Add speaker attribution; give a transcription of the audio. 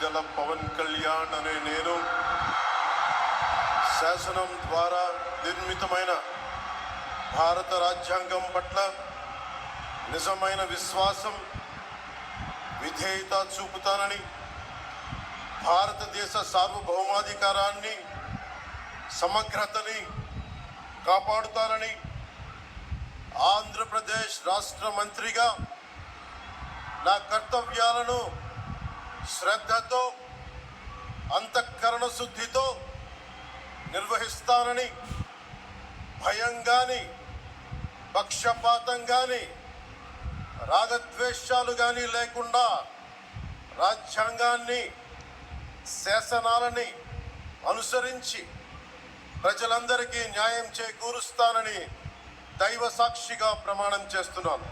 Speaker 1: గల పవన్ కళ్యాణ్ అనే నేను శాసనం ద్వారా నిర్మితమైన భారత రాజ్యాంగం పట్ల నిజమైన విశ్వాసం, విధేయత చూపుతానని, భారతదేశ సార్వభౌమాధికారాన్ని, సమగ్రతని కాపాడుతానని, ఆంధ్రప్రదేశ్ రాష్ట్ర మంత్రిగా నా కర్తవ్యాలను శ్రద్ధతో, అంతఃకరణ శుద్ధితో నిర్వహిస్తానని, భయం గాని, పక్షపాతం గాని, రాగద్వేషాలు గాని లేకుండా రాజ్యాంగాన్ని, శాసనాలని అనుసరించి ప్రజలందరికీ న్యాయం చేకూరుస్తానని దైవ సాక్షిగా ప్రమాణం చేస్తున్నాను.